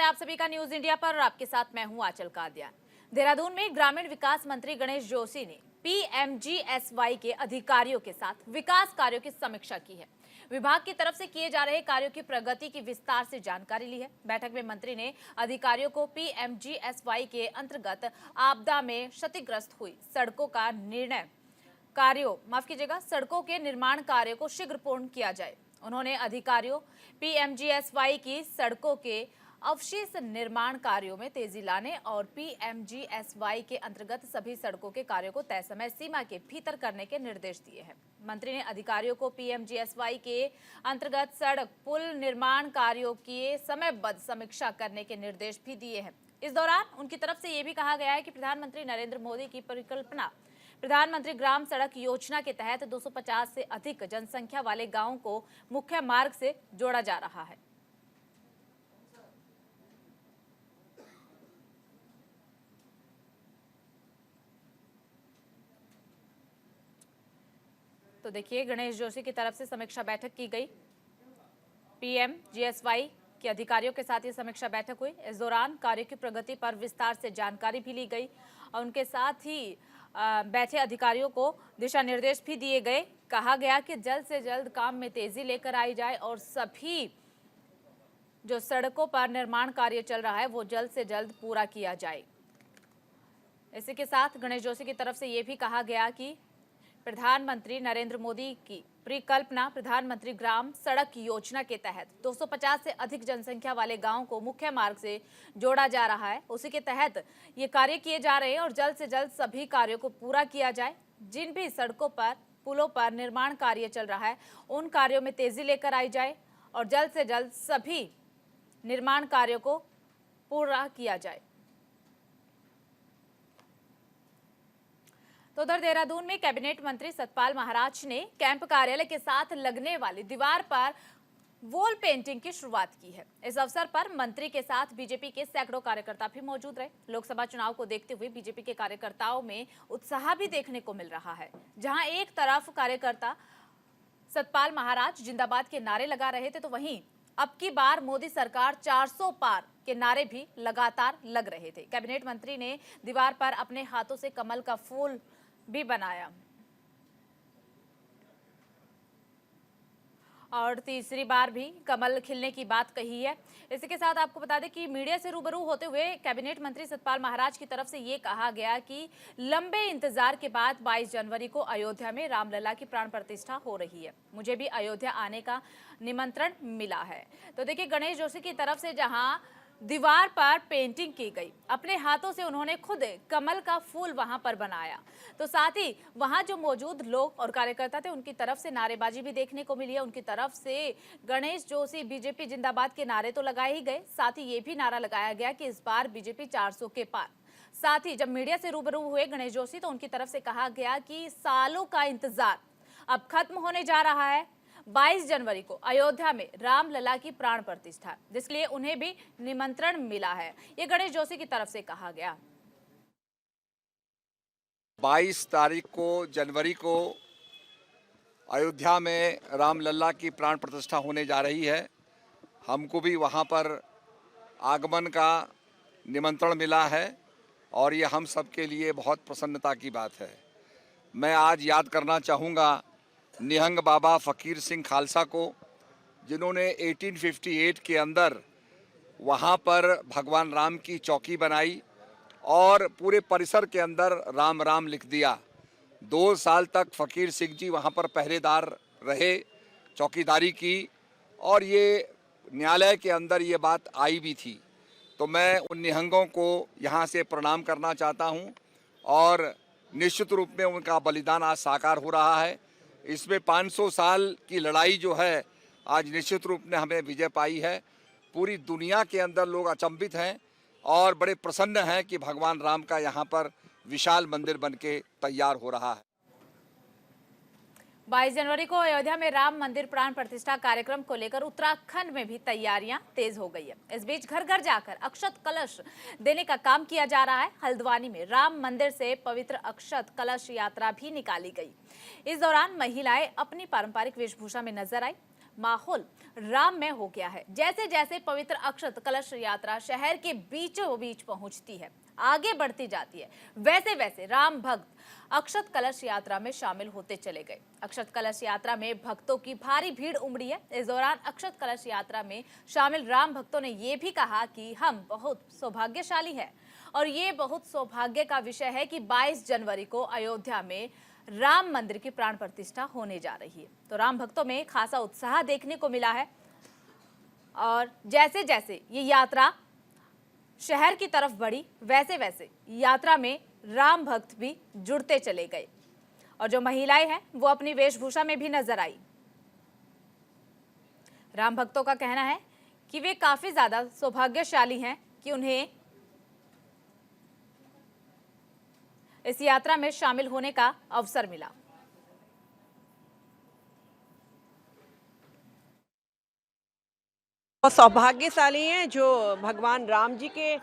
है आप सभी का न्यूज इंडिया पर और आपके साथ मैं हूं आंचल कादियान। देहरादून में ग्रामीण विकास मंत्री गणेश जोशी ने पीएमजीएसवाई के अधिकारियों के साथ विकास कार्यों की समीक्षा की है। विभाग की तरफ से किए जा रहे कार्यों की प्रगति की विस्तार से जानकारी ली है। बैठक में मंत्री ने अधिकारियों को पीएमजीएसवाई के अंतर्गत आपदा में क्षतिग्रस्त हुई सड़कों का सड़कों के निर्माण कार्यों को शीघ्र पूर्ण किया जाए। उन्होंने अधिकारियों पीएमजीएसवाई की सड़कों के अवशेष निर्माण कार्यों में तेजी लाने और पीएमजीएसवाई के अंतर्गत सभी सड़कों के कार्यों को तय समय सीमा के भीतर करने के निर्देश दिए हैं। मंत्री ने अधिकारियों को पीएमजीएसवाई के अंतर्गत सड़क पुल निर्माण कार्यों की समयबद्ध समीक्षा करने के निर्देश भी दिए हैं। इस दौरान उनकी तरफ से ये भी कहा गया है कि प्रधानमंत्री नरेंद्र मोदी की परिकल्पना प्रधानमंत्री ग्राम सड़क योजना के तहत 250 से अधिक जनसंख्या वाले गांवों को मुख्य मार्ग से जोड़ा जा रहा है। तो देखिए, गणेश जोशी की तरफ से समीक्षा बैठक की गई। पीएमजीएसवाई के अधिकारियों के साथ ये समीक्षा बैठक हुई। इस दौरान कार्य की प्रगति पर विस्तार से जानकारी भी ली गई और उनके साथ ही बैठे अधिकारियों को दिशा निर्देश भी दिए गए। कहा गया कि जल्द से जल्द काम में तेजी लेकर आई जाए और सभी जो सड़कों पर निर्माण कार्य चल रहा है वो जल्द से जल्द पूरा किया जाए। इसी के साथ गणेश जोशी की तरफ से ये भी कहा गया कि प्रधानमंत्री नरेंद्र मोदी की परिकल्पना प्रधानमंत्री ग्राम सड़क योजना के तहत 250 से अधिक जनसंख्या वाले गांवों को मुख्य मार्ग से जोड़ा जा रहा है। उसी के तहत ये कार्य किए जा रहे हैं और जल्द से जल्द सभी कार्यों को पूरा किया जाए। जिन भी सड़कों पर पुलों पर निर्माण कार्य चल रहा है उन कार्यों में तेजी लेकर आई जाए और जल्द से जल्द सभी निर्माण कार्यों को पूरा किया जाए। तो उधर देहरादून में कैबिनेट मंत्री सतपाल महाराज ने कैंप कार्यालय के साथ लगने वाली दीवार पर वॉल पेंटिंग की शुरुआत की है। इस अवसर पर मंत्री के साथ बीजेपी के सैकड़ों कार्यकर्ता भी मौजूद रहे। लोकसभा चुनाव को देखते हुए बीजेपी के कार्यकर्ताओं में उत्साह भी देखने को मिल रहा है। जहां एक तरफ कार्यकर्ता सतपाल महाराज जिंदाबाद के नारे लगा रहे थे तो वहीं अब की बार मोदी सरकार 400 पार के नारे भी लगातार लग रहे थे। कैबिनेट मंत्री ने दीवार पर अपने हाथों से कमल का फूल भी बनाया और तीसरी बार भी कमल खिलने की बात कही है। इसी के साथ आपको बता दें कि मीडिया से रूबरू होते हुए कैबिनेट मंत्री सतपाल महाराज की तरफ से ये कहा गया कि लंबे इंतजार के बाद 22 जनवरी को अयोध्या में रामलला की प्राण प्रतिष्ठा हो रही है। मुझे भी अयोध्या आने का निमंत्रण मिला है। तो देखिए, गणेश जोशी की तरफ से जहां दीवार पर पेंटिंग की गई, अपने हाथों से उन्होंने खुद कमल का फूल वहां पर बनाया, तो साथ ही वहां जो मौजूद लोग और कार्यकर्ता थे उनकी तरफ से नारेबाजी भी देखने को मिली है। उनकी तरफ से गणेश जोशी बीजेपी जिंदाबाद के नारे तो लगाए ही गए, साथ ही ये भी नारा लगाया गया कि इस बार बीजेपी 400 के पार। साथ ही जब मीडिया से रूबरू हुए गणेश जोशी तो उनकी तरफ से कहा गया कि सालों का इंतजार अब खत्म होने जा रहा है। 22 जनवरी को अयोध्या में रामलला की प्राण प्रतिष्ठा, जिसके लिए उन्हें भी निमंत्रण मिला है। ये गणेश जोशी की तरफ से कहा गया। 22 तारीख को जनवरी को अयोध्या में रामलला की प्राण प्रतिष्ठा होने जा रही है। हमको भी वहां पर आगमन का निमंत्रण मिला है और ये हम सब के लिए बहुत प्रसन्नता की बात है। मैं आज याद करना चाहूँगा निहंग बाबा फ़कीर सिंह खालसा को, जिन्होंने 1858 के अंदर वहाँ पर भगवान राम की चौकी बनाई और पूरे परिसर के अंदर राम राम लिख दिया। 2 साल तक फ़कीर सिंह जी वहाँ पर पहरेदार रहे, चौकीदारी की और ये न्यायालय के अंदर ये बात आई भी थी। तो मैं उन निहंगों को यहाँ से प्रणाम करना चाहता हूँ और निश्चित रूप में उनका बलिदान आज साकार हो रहा है। इसमें 500 साल की लड़ाई जो है आज निश्चित रूप में हमें विजय पाई है। पूरी दुनिया के अंदर लोग अचंभित हैं और बड़े प्रसन्न हैं कि भगवान राम का यहाँ पर विशाल मंदिर बनके तैयार हो रहा है। 22 जनवरी को अयोध्या में राम मंदिर प्राण प्रतिष्ठा कार्यक्रम को लेकर उत्तराखंड में भी तैयारियां तेज हो गई है। इस बीच घर घर जाकर अक्षत कलश देने का काम किया जा रहा है। हल्द्वानी में राम मंदिर से पवित्र अक्षत कलश यात्रा भी निकाली गई। इस दौरान महिलाएं अपनी पारंपरिक वेशभूषा में नजर आई। माहौल राममय हो गया है। जैसे जैसे पवित्र अक्षत कलश यात्रा शहर के बीचों बीच पहुंचती है, आगे बढ़ती जाती है, वैसे वैसे राम भक्त अक्षत कलश यात्रा में शामिल होते चले गए। अक्षत कलश यात्रा में भक्तों की भारी भीड़ उमड़ी है। इस दौरान अक्षत कलश यात्रा में शामिल राम भक्तों ने ये भी कहा कि हम बहुत सौभाग्यशाली हैं और ये बहुत सौभाग्य का विषय है कि 22 जनवरी को अयोध्या में राम मंदिर की प्राण प्रतिष्ठा होने जा रही है। तो राम भक्तों में खासा उत्साह देखने को मिला है और जैसे जैसे ये यात्रा शहर की तरफ बढ़ी, वैसे वैसे यात्रा में राम भक्त भी जुड़ते चले गए और जो महिलाएं हैं वो अपनी वेशभूषा में भी नजर आई। राम भक्तों का कहना है कि वे काफी ज्यादा सौभाग्यशाली हैं कि उन्हें इस यात्रा में शामिल होने का अवसर मिला। बहुत सौभाग्यशाली हैं जो भगवान राम जी के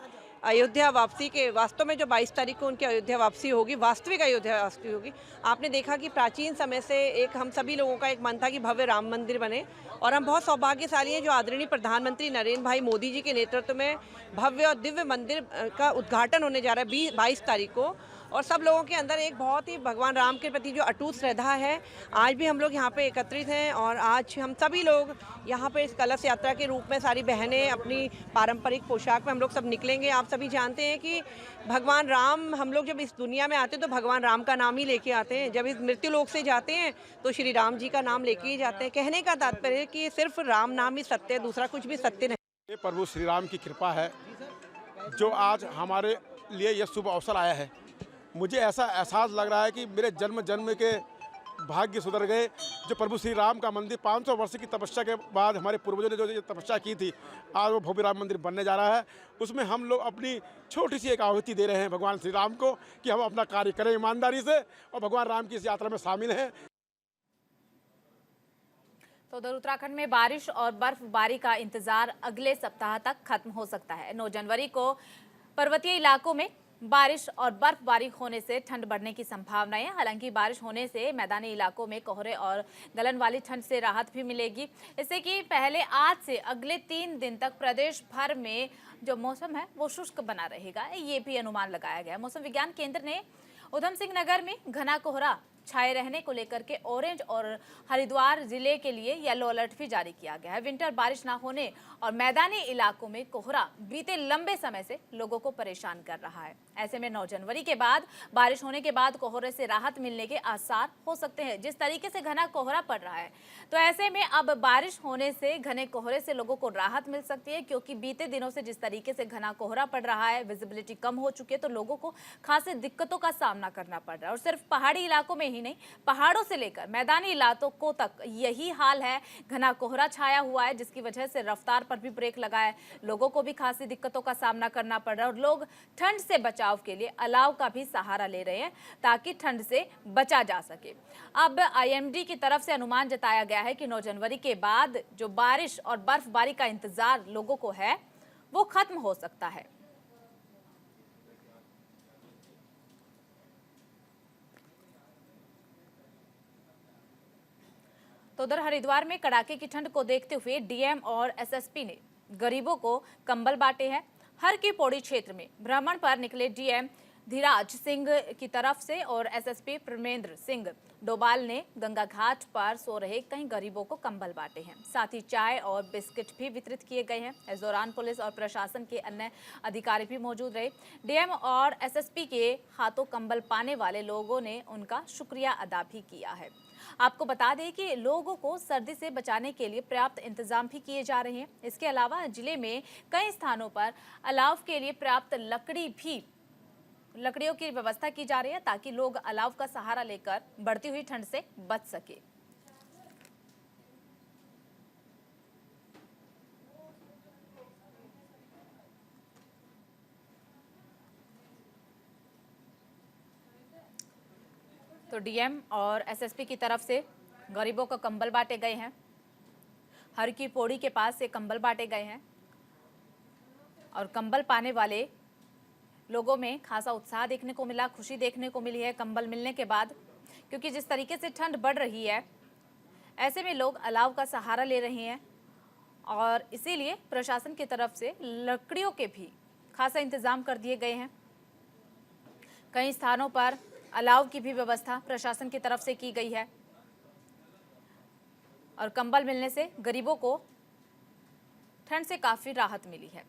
अयोध्या वापसी के, वास्तव में जो 22 तारीख को उनकी अयोध्या वापसी होगी, वास्तविक अयोध्या वापसी होगी। आपने देखा कि प्राचीन समय से एक हम सभी लोगों का एक मन था कि भव्य राम मंदिर बने और हम बहुत सौभाग्यशाली हैं जो आदरणीय प्रधानमंत्री नरेंद्र भाई मोदी जी के नेतृत्व में भव्य और दिव्य मंदिर का उद्घाटन होने जा रहा है 22 तारीख को। और सब लोगों के अंदर एक बहुत ही भगवान राम के प्रति जो अटूट श्रद्धा है, आज भी हम लोग यहाँ पे एकत्रित हैं और आज हम सभी लोग यहाँ पे इस कलश यात्रा के रूप में सारी बहनें अपनी पारंपरिक पोशाक में हम लोग सब निकलेंगे। आप सभी जानते हैं कि भगवान राम, हम लोग जब इस दुनिया में आते हैं तो भगवान राम का नाम ही लेके आते हैं, जब इस मृत्यु लोक से जाते हैं तो श्री राम जी का नाम लेके ही जाते हैं। कहने का तात्पर्य है कि सिर्फ राम नाम ही सत्य है, दूसरा कुछ भी सत्य नहीं। ये प्रभु श्री राम की कृपा है जो आज हमारे लिए यह शुभ अवसर आया है। मुझे ऐसा एहसास लग रहा है कि मेरे जन्म जन्म के भाग्य सुधर गए। जो प्रभु श्री राम का मंदिर 500 वर्ष की तपस्या के बाद हमारे पूर्वजों ने जो ये तपस्या की थी, आज वो भव्य राम मंदिर बनने जा रहा है। उसमें हम लोग अपनी छोटी सी एक आहुति दे रहे हैं भगवान श्री राम को कि हम अपना कार्य करें ईमानदारी से और भगवान राम की इस यात्रा में शामिल हैं। तो उधर उत्तराखंड में बारिश और बर्फबारी का इंतजार अगले सप्ताह तक खत्म हो सकता है। 9 जनवरी को पर्वतीय इलाकों में बारिश और बर्फबारी होने से ठंड बढ़ने की संभावना है। हालांकि बारिश होने से मैदानी इलाकों में कोहरे और गलन वाली ठंड से राहत भी मिलेगी। इससे कि पहले आज से अगले 3 दिन तक प्रदेश भर में जो मौसम है वो शुष्क बना रहेगा, ये भी अनुमान लगाया गया। मौसम विज्ञान केंद्र ने उधम सिंह नगर में घना कोहरा छाए रहने को लेकर के ऑरेंज और हरिद्वार जिले के लिए येलो अलर्ट भी जारी किया गया है। विंटर बारिश ना होने और मैदानी इलाकों में कोहरा बीते लंबे समय से लोगों को परेशान कर रहा है। ऐसे में 9 जनवरी के बाद बारिश होने के बाद कोहरे से राहत मिलने के आसार हो सकते हैं। जिस तरीके से घना कोहरा पड़ रहा है तो ऐसे में अब बारिश होने से घने कोहरे से लोगों को राहत मिल सकती है, क्योंकि बीते दिनों से जिस तरीके से घना कोहरा पड़ रहा है, विजिबिलिटी कम हो चुकी है, तो लोगों को खासी दिक्कतों का सामना करना पड़ रहा है। और सिर्फ पहाड़ी इलाकों में ही नहीं, पहाड़ों से लेकर मैदानी इलाकों तक यही हाल है। घना कोहरा छाया हुआ है जिसकी वजह से रफ्तार पर भी ब्रेक लगा है। लोगों को भी खासी दिक्कतों का सामना करना पड़ रहा है और लोग ठंड से बचाव के लिए अलाव का भी सहारा ले रहे हैं ताकि ठंड से बचा जा सके। अब आईएमडी की तरफ से अनुमान जताया गया है कि 9 जनवरी के बाद जो बारिश और बर्फबारी का इंतजार लोगों को है वो खत्म हो सकता है। तो उधर हरिद्वार में कड़ाके की ठंड को देखते हुए डीएम और एसएसपी ने गरीबों को कंबल बांटे हैं। हर की पौड़ी क्षेत्र में भ्रमण पर निकले डीएम धीराज सिंह की तरफ से और एसएसपी प्रमेंद्र सिंह डोभाल ने गंगा घाट पर सो रहे कई गरीबों को कंबल बांटे हैं। साथ ही चाय और बिस्किट भी वितरित किए गए हैं। इस दौरान पुलिस और प्रशासन के अन्य अधिकारी भी मौजूद रहे। डीएम और एसएसपी के हाथों कंबल पाने वाले लोगों ने उनका शुक्रिया अदा भी किया है। आपको बता दें कि लोगों को सर्दी से बचाने के लिए पर्याप्त इंतजाम भी किए जा रहे हैं। इसके अलावा जिले में कई स्थानों पर अलाव के लिए पर्याप्त लकड़ियों की व्यवस्था की जा रही है ताकि लोग अलाव का सहारा लेकर बढ़ती हुई ठंड से बच सके। तो डीएम और एसएसपी की तरफ से गरीबों को कंबल बांटे गए हैं। हर की पौड़ी के पास से कंबल बांटे गए हैं और कंबल पाने वाले लोगों में खासा उत्साह देखने को मिला, खुशी देखने को मिली है कंबल मिलने के बाद, क्योंकि जिस तरीके से ठंड बढ़ रही है ऐसे में लोग अलाव का सहारा ले रहे हैं और इसीलिए प्रशासन की तरफ से लकड़ियों के भी खासा इंतजाम कर दिए गए हैं। कई स्थानों पर अलाव की भी व्यवस्था प्रशासन की तरफ से की गई है और कंबल मिलने से गरीबों को ठंड से काफी राहत मिली है।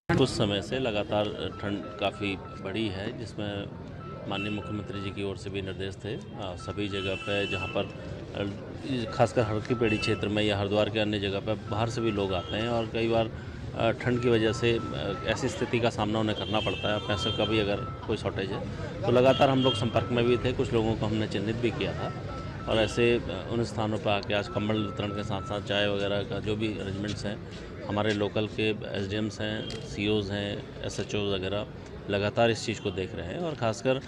कुछ समय से लगातार ठंड काफ़ी बढ़ी है, जिसमें माननीय मुख्यमंत्री जी की ओर से भी निर्देश थे सभी जगह पे जहाँ पर खासकर हरकी पेड़ी क्षेत्र में या हरिद्वार के अन्य जगह पर बाहर से भी लोग आते हैं और कई बार ठंड की वजह से ऐसी स्थिति का सामना उन्हें करना पड़ता है। पैसों का भी अगर कोई शॉर्टेज है तो लगातार हम लोग संपर्क में भी थे, कुछ लोगों को हमने चिन्हित भी किया था और ऐसे उन स्थानों पर आके आज कंबल वितरण के साथ साथ चाय वगैरह का जो भी अरेंजमेंट्स हैं, हमारे लोकल के एसडीएम्स हैं, सीओज़ हैं, एसएचओ वगैरह लगातार इस चीज़ को देख रहे हैं और ख़ासकर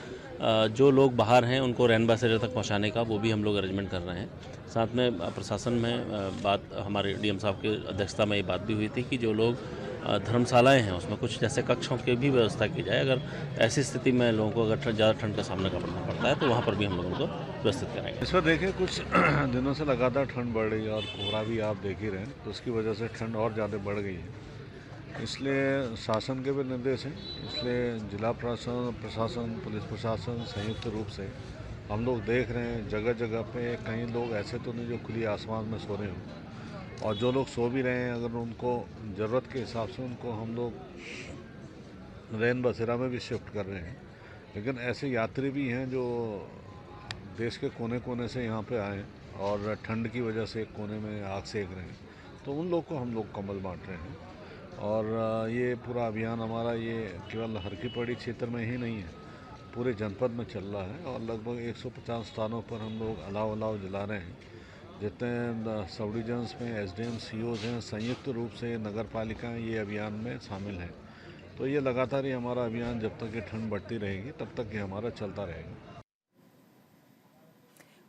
जो लोग बाहर हैं उनको रैन बसेरा तक पहुंचाने का वो भी हम लोग अरेंजमेंट कर रहे हैं। साथ में प्रशासन में बात हमारे डीएम साहब की अध्यक्षता में ये बात भी हुई थी कि जो लोग धर्मशालाएं हैं उसमें कुछ जैसे कक्षों की भी व्यवस्था की जाए। अगर ऐसी स्थिति में लोगों को अगर ज़्यादा ठंड का सामना करना पड़ता है तो वहाँ पर भी हम लोग उनको व्यवस्थित करेंगे। इस पर देखिए कुछ दिनों से लगातार ठंड बढ़ रही है और कोहरा भी आप देख ही रहे हैं, तो उसकी वजह से ठंड और ज़्यादा बढ़ गई है। इसलिए शासन के भी निर्देश हैं, इसलिए जिला प्रशासन, पुलिस प्रशासन संयुक्त रूप से हम लोग देख रहे हैं जगह जगह पे कई लोग ऐसे तो नहीं जो खुली आसमान में सो रहे हों, और जो लोग सो भी रहे हैं अगर उनको ज़रूरत के हिसाब से उनको हम लोग रैन बसेरा में भी शिफ्ट कर रहे हैं। लेकिन ऐसे यात्री भी हैं जो देश के कोने कोने से यहाँ पे आए हैं और ठंड की वजह से एक कोने में आग सेक रहे हैं, तो उन लोग को हम लोग कंबल बांट रहे हैं। और ये पूरा अभियान हमारा ये केवल हरकी पड़ी क्षेत्र में ही नहीं है, पूरे जनपद में चल रहा है और लगभग 150 स्थानों पर हम लोग अलाव जला रहे हैं। जितने सब डिविजन्स में एसडीएम सीओज़ हैं, संयुक्त रूप से नगर पालिकाएँ ये अभियान में शामिल हैं। तो ये लगातार ही हमारा अभियान जब तक ये ठंड बढ़ती रहेगी तब तक ये हमारा चलता रहेगा।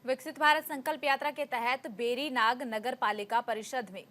विकसित भारत संकल्प यात्रा के तहत बेरीनाग नगर पालिका परिषद में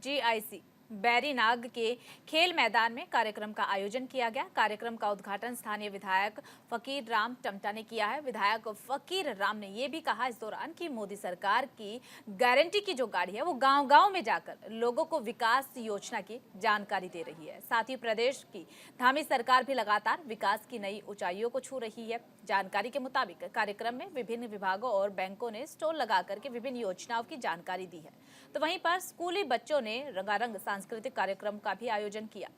GIC बैरीनाग के खेल मैदान में कार्यक्रम का आयोजन किया गया। कार्यक्रम का उद्घाटन स्थानीय विधायक फकीर राम टमटा ने किया है। विधायक फकीर राम ने यह भी कहा इस दौरान कि मोदी सरकार की गारंटी की जो गाड़ी है वो गांव-गांव में जाकर लोगों को विकास योजना की जानकारी दे रही है। साथ ही प्रदेश की धामी सरकार भी लगातार विकास की नई ऊंचाइयों को छू रही है। जानकारी के मुताबिक कार्यक्रम में विभिन्न विभागों और बैंकों ने स्टॉल लगाकर के विभिन्न योजनाओं की जानकारी दी है, तो वहीं पर स्कूली बच्चों ने रंगारंग सांस्कृतिक कार्यक्रम का भी आयोजन किया।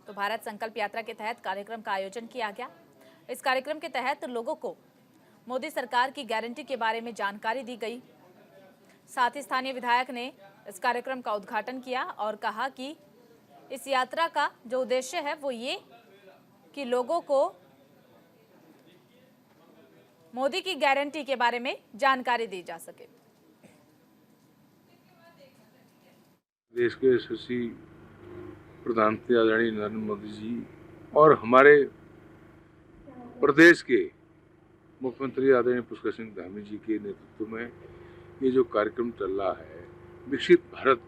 तो भारत संकल्प यात्रा के तहत कार्यक्रम का आयोजन किया गया। इस कार्यक्रम के तहत लोगों को मोदी सरकार की गारंटी के बारे में जानकारी दी गई। साथ ही स्थानीय विधायक ने इस कार्यक्रम का उद्घाटन किया और कहा कि इस यात्रा का जो उद्देश्य है वो ये कि लोगों को मोदी की गारंटी के बारे में जानकारी दी जा सके। देश के यशस्वी प्रधानमंत्री आदरणीय नरेंद्र मोदी जी और हमारे प्रदेश के मुख्यमंत्री आदरणीय पुष्कर सिंह धामी जी के नेतृत्व में ये जो कार्यक्रम चल रहा है विकसित भारत,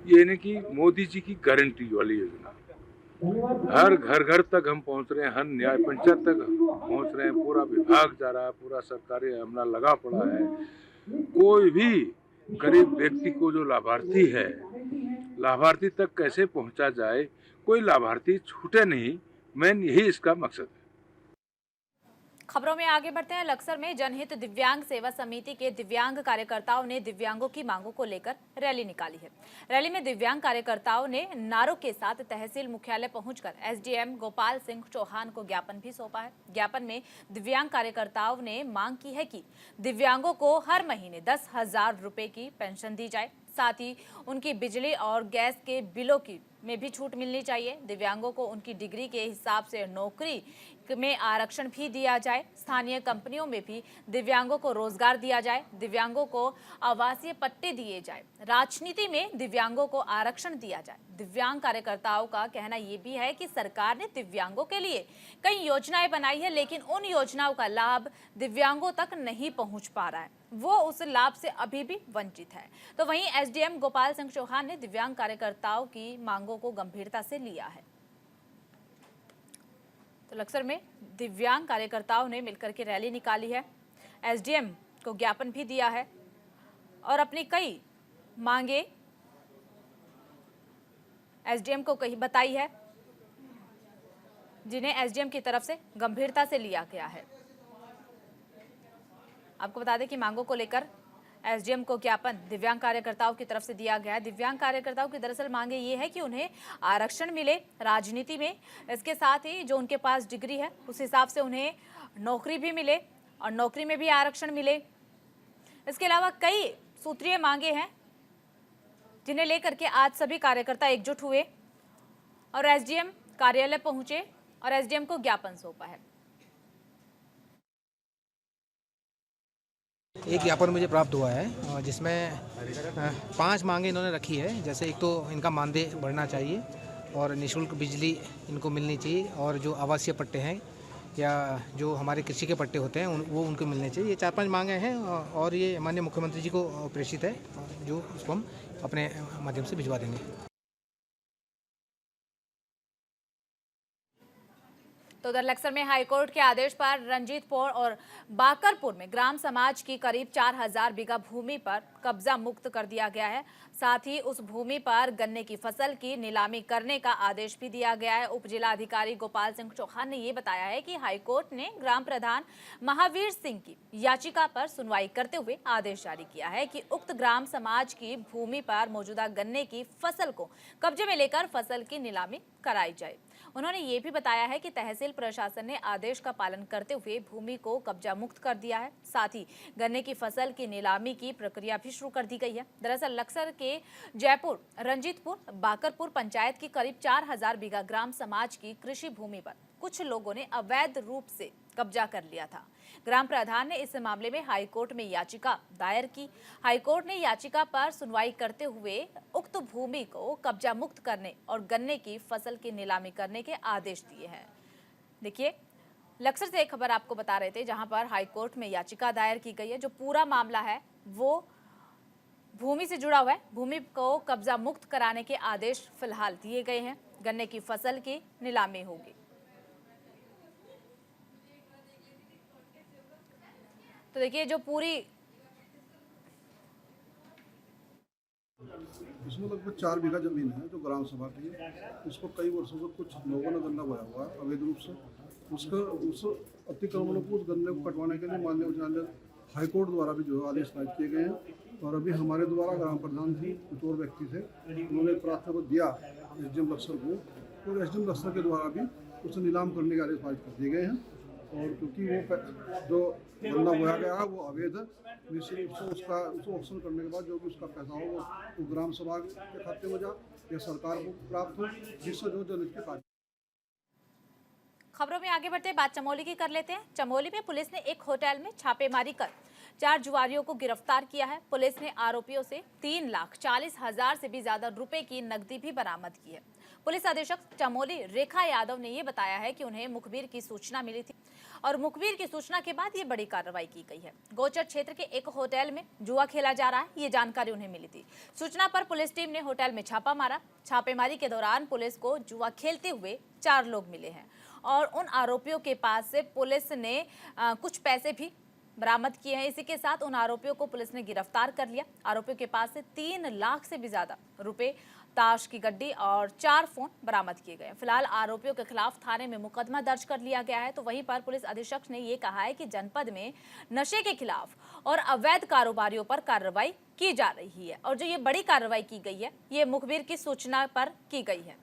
ये नहीं कि मोदी जी की गारंटी वाली योजना, हर घर तक हम पहुंच रहे हैं, हर न्याय पंचायत तक पहुंच रहे हैं, पूरा विभाग जा रहा है, पूरा सरकारी अमला लगा पड़ा है। कोई भी गरीब व्यक्ति को जो लाभार्थी है, लाभार्थी तक कैसे पहुंचा जाए, कोई लाभार्थी छूटे नहीं, मेन यही इसका मकसद है। खबरों में आगे बढ़ते हैं। लक्सर में जनहित दिव्यांग सेवा समिति के दिव्यांग कार्यकर्ताओं ने दिव्यांगों की मांगों को लेकर रैली निकाली है। रैली में दिव्यांग कार्यकर्ताओं ने नारों के साथ तहसील मुख्यालय पहुंचकर एसडीएम गोपाल सिंह चौहान को ज्ञापन भी सौंपा है। ज्ञापन में दिव्यांग कार्यकर्ताओं ने मांग की है कि दिव्यांगों को हर महीने 10,000 रुपए की पेंशन दी जाए, साथ ही उनकी बिजली और गैस के बिलों की में भी छूट मिलनी चाहिए। दिव्यांगों को उनकी डिग्री के हिसाब से नौकरी में आरक्षण भी दिया जाए। स्थानीय कंपनियों में भी दिव्यांगों को रोजगार दिया जाए। दिव्यांगों को आवासीय पट्टे दिए जाए। राजनीति में दिव्यांगों को आरक्षण दिया जाए। दिव्यांग कार्यकर्ताओं का कहना ये भी है कि सरकार ने दिव्यांगों के लिए कई योजनाएं बनाई है, लेकिन उन योजनाओं का लाभ दिव्यांगों तक नहीं पहुंच पा रहा है। वो उस लाभ से अभी भी वंचित है। तो वहीं एसडीएम गोपाल सिंह चौहान ने दिव्यांग कार्यकर्ताओं की मांगों को गंभीरता से लिया है। तो लक्सर में दिव्यांग कार्यकर्ताओं ने मिलकर के रैली निकाली है, एसडीएम को ज्ञापन भी दिया है और अपनी कई मांगे एसडीएम को कही बताई है, जिन्हें एसडीएम की तरफ से गंभीरता से लिया गया है। आपको बता दें कि मांगों को लेकर एसडीएम को ज्ञापन दिव्यांग कार्यकर्ताओं की तरफ से दिया गया है। दिव्यांग कार्यकर्ताओं की दरअसल मांगे ये है कि उन्हें आरक्षण मिले राजनीति में, इसके साथ ही जो उनके पास डिग्री है उस हिसाब से उन्हें नौकरी भी मिले और नौकरी में भी आरक्षण मिले। इसके अलावा कई सूत्रीय मांगे हैं जिन्हें लेकर के आज सभी कार्यकर्ता एकजुट हुए और एसडीएम कार्यालय पहुंचे और एसडीएम को ज्ञापन सौंपा है। एक ज्ञापन मुझे प्राप्त हुआ है जिसमें 5 मांगे इन्होंने रखी है। जैसे एक तो इनका मानदेय बढ़ना चाहिए और निःशुल्क बिजली इनको मिलनी चाहिए और जो आवासीय पट्टे हैं या जो हमारे कृषि के पट्टे होते हैं वो उनको मिलने चाहिए। ये 4-5 मांगे हैं और ये माननीय मुख्यमंत्री जी को प्रेषित है, जो उसको हम अपने माध्यम से भिजवा देंगे। तो उधर लक्सर में हाईकोर्ट के आदेश पर रंजीतपुर और बाकरपुर में ग्राम समाज की करीब 4000 बीघा भूमि पर कब्जा मुक्त कर दिया गया है। साथ ही उस भूमि पर गन्ने की फसल की नीलामी करने का आदेश भी दिया गया है। उप जिला अधिकारी गोपाल सिंह चौहान ने ये बताया है कि हाईकोर्ट ने ग्राम प्रधान महावीर सिंह की याचिका पर सुनवाई करते हुए आदेश जारी किया है कि उक्त ग्राम समाज की भूमि पर मौजूदा गन्ने की फसल को कब्जे में लेकर फसल की नीलामी कराई जाए। उन्होंने ये भी बताया है कि तहसील प्रशासन ने आदेश का पालन करते हुए भूमि को कब्जा मुक्त कर दिया है। साथ ही गन्ने की फसल की नीलामी की प्रक्रिया भी शुरू कर दी गई है। दरअसल लक्सर के जयपुर, रंजीतपुर, बाकरपुर पंचायत की करीब 4000 बीघा ग्राम समाज की कृषि भूमि पर कुछ लोगों ने अवैध रूप से कब्जा कर लिया था। ग्राम प्रधान ने इस मामले में हाईकोर्ट में याचिका दायर की। हाईकोर्ट ने याचिका पर सुनवाई करते हुए उक्त भूमि को कब्जा मुक्त करने और गन्ने की फसल की नीलामी करने के आदेश दिए हैं। देखिए, लक्सर से एक खबर आपको बता रहे थे जहां पर हाईकोर्ट में याचिका दायर की गई है। जो पूरा मामला है वो भूमि से जुड़ा हुआ है। भूमि को कब्जा मुक्त कराने के आदेश फिलहाल दिए गए हैं। गन्ने की फसल की नीलामी होगी। तो देखिए, जो पूरी इसमें लगभग 4 बीघा जमीन है जो ग्राम सभा की है। इसको कई वर्षों से कुछ लोगों ने गन्ना बोया हुआ है अवैध रूप से। उस अतिक्रमणों को, उस गन्ने को कटवाने के लिए माननीय उच्च न्यायालय हाईकोर्ट द्वारा भी जो आदेश जारी किए गए हैं। और अभी हमारे द्वारा ग्राम प्रधान जी कुछ और व्यक्ति थे, उन्होंने प्रार्थना को दिया एसडीएम लक्सर को, और एसडीएम लक्सर के द्वारा भी उसे नीलाम करने के आदेश पारित कर दिए गए हैं। और क्योंकि वो जो गन्ना बोया गया है वो अवैध है, निश्चित रूप से उसको ऑप्शन करने के बाद जो भी उसका पैसा हो वो ग्राम सभा के खाते में जा या सरकार को प्राप्त हो, जिससे जो जनहित के कार्य। खबरों में आगे बढ़ते बात चमोली की कर लेते हैं। चमोली में पुलिस ने एक होटल में छापेमारी कर 4 जुआरियों को गिरफ्तार किया है। पुलिस ने आरोपियों से 3,40,000 से भी ज्यादा रुपए की नकदी भी बरामद की है। पुलिस अधीक्षक चमोली रेखा यादव ने ये बताया है कि उन्हें मुखबिर की सूचना मिली थी और मुखबिर की सूचना के बाद ये बड़ी कार्रवाई की गई है। गोचर क्षेत्र के एक होटल में जुआ खेला जा रहा है, ये जानकारी उन्हें मिली थी। सूचना पर पुलिस टीम ने होटल में छापा मारा। छापेमारी के दौरान पुलिस को जुआ खेलते हुए 4 लोग मिले हैं और उन आरोपियों के पास से पुलिस ने कुछ पैसे भी बरामद किए हैं। इसी के साथ उन आरोपियों को पुलिस ने गिरफ्तार कर लिया। आरोपियों के पास से 3 लाख से भी ज्यादा रुपए, ताश की गड्डी और 4 फोन बरामद किए गए। फिलहाल आरोपियों के खिलाफ थाने में मुकदमा दर्ज कर लिया गया है। तो वहीं पर पुलिस अधीक्षक ने ये कहा है कि जनपद में नशे के खिलाफ और अवैध कारोबारियों पर कार्रवाई की जा रही है और जो ये बड़ी कार्रवाई की गई है ये मुखबिर की सूचना पर की गई है।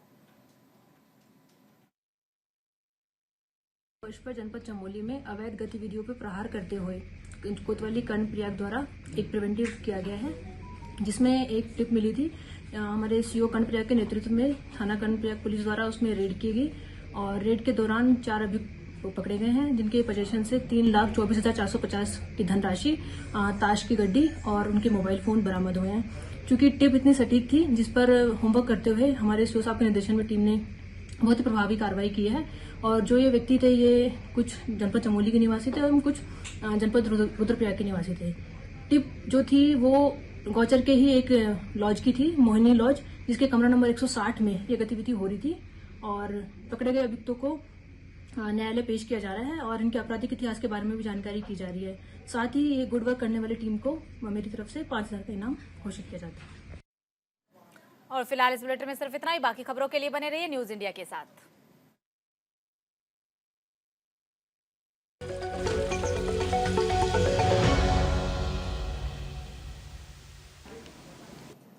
पुष्पर जनपद चमोली में अवैध गतिविधियों पर प्रहार करते हुए कोतवाली कर्णप्रयाग द्वारा एक प्रिवेंटिव किया गया है। जिसमें एक टिप मिली थी। हमारे सीओ कर्णप्रयाग के नेतृत्व में थाना कर्णप्रयाग पुलिस द्वारा उसमें रेड की गई और रेड के दौरान 4 अभियुक्त पकड़े गए हैं, जिनके पोजीशन से 3,24,450 की धनराशि, ताश की गड्डी और उनके मोबाइल फोन बरामद हुए हैं। चूंकि टिप इतनी सटीक थी, जिस पर होमवर्क करते हुए हमारे सीओ साहब के निर्देशन में टीम ने बहुत ही प्रभावी कार्रवाई की है। और जो ये व्यक्ति थे, ये कुछ जनपद चमोली के निवासी थे और कुछ जनपद रुद्रप्रयाग के निवासी थे। टिप जो थी वो गौचर के ही एक लॉज की थी, मोहिनी लॉज, जिसके कमरा नंबर 160 में ये गतिविधि हो रही थी। और पकड़े गए अभियुक्तों को न्यायालय पेश किया जा रहा है और इनके आपराधिक इतिहास के बारे में भी जानकारी की जा रही है। साथ ही ये गुड वर्क करने वाली टीम को मेरी तरफ से 5,000 का इनाम घोषित किया जाता है। और फिलहाल इस बुलेटिन में सिर्फ इतना ही। बाकी खबरों के लिए बने रहिए न्यूज इंडिया के साथ।